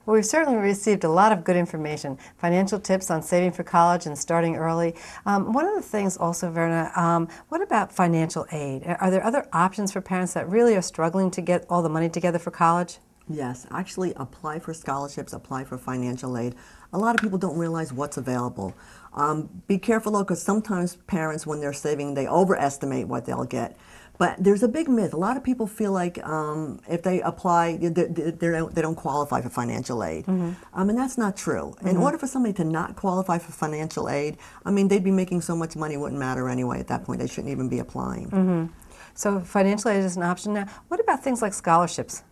Well, we've certainly received a lot of good information, financial tips on saving for college and starting early. One of the things also, Verna, what about financial aid? Are there other options for parents that really are struggling to get all the money together for college? Yes, actually apply for scholarships, apply for financial aid. A lot of people don't realize what's available. Be careful though, because sometimes parents, when they're saving, they overestimate what they'll get. But there's a big myth. A lot of people feel like if they apply, they don't qualify for financial aid. And that's not true. In order for somebody to not qualify for financial aid, I mean, they'd be making so much money, it wouldn't matter anyway at that point. They shouldn't even be applying. So financial aid is an option now. What about things like scholarships?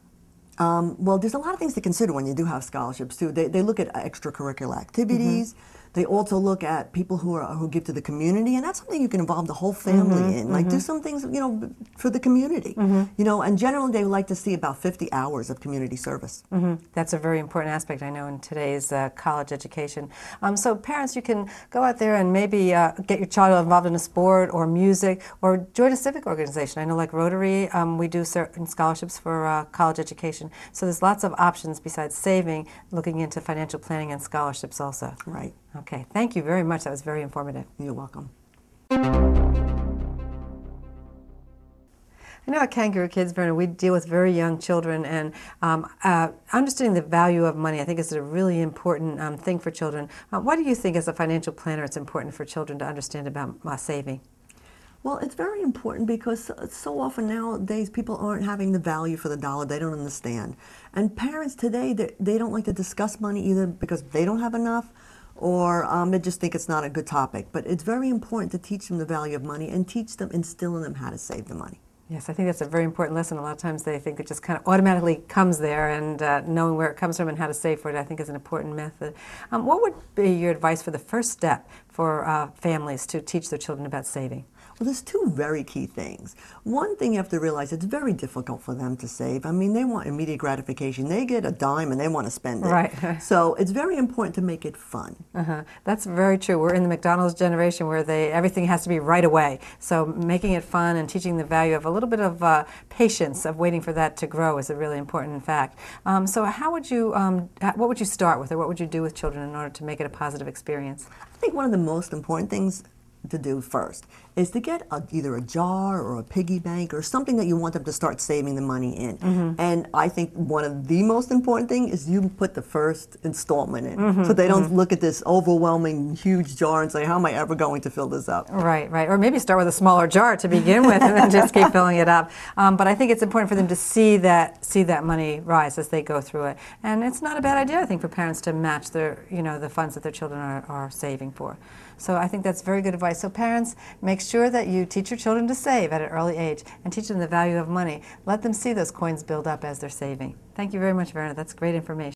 Well, there's a lot of things to consider when you do have scholarships too. They look at extracurricular activities. They also look at people who give to the community, and that's something you can involve the whole family in. Like do some things, for the community. And generally they like to see about 50 hours of community service. That's a very important aspect, I know, in today's college education. So parents, you can go out there and maybe get your child involved in a sport or music or join a civic organization. I know, like Rotary, we do certain scholarships for college education. So there's lots of options besides saving, looking into financial planning and scholarships also. Right. Okay, thank you very much. That was very informative. You're welcome. I know at Kangaroo Kids, Verna, we deal with very young children, and understanding the value of money, I think, is a really important thing for children. What do you think, as a financial planner, it's important for children to understand about saving? Well, it's very important because so often nowadays people aren't having the value for the dollar. They don't understand. And parents today, they don't like to discuss money either because they don't have enough, or they just think it's not a good topic. But it's very important to teach them the value of money and instill in them how to save the money. Yes, I think that's a very important lesson. A lot of times they think it just kind of automatically comes there, and knowing where it comes from and how to save for it, I think, is an important method. What would be your advice for the first step for families to teach their children about saving? Well, there's two very key things. One thing you have to realize, it's very difficult for them to save. I mean, they want immediate gratification. They get a dime and they want to spend it. Right. So it's very important to make it fun. That's very true. We're in the McDonald's generation where everything has to be right away. So making it fun and teaching the value of a little bit of patience, of waiting for that to grow, is a really important fact. So how would you, what would you start with, or what would you do with children in order to make it a positive experience? I think one of the most important things to do first is to get either a jar or a piggy bank or something that you want them to start saving the money in. And I think one of the most important thing is you put the first installment in, so they don't look at this overwhelming huge jar and say, how am I ever going to fill this up? Right, right. Or maybe start with a smaller jar to begin with and then just keep filling it up. But I think it's important for them to see that money rise as they go through it. And it's not a bad idea, I think, for parents to match their, the funds that their children are saving for. So I think that's very good advice. So parents, make sure that you teach your children to save at an early age and teach them the value of money. Let them see those coins build up as they're saving. Thank you very much, Verna. That's great information.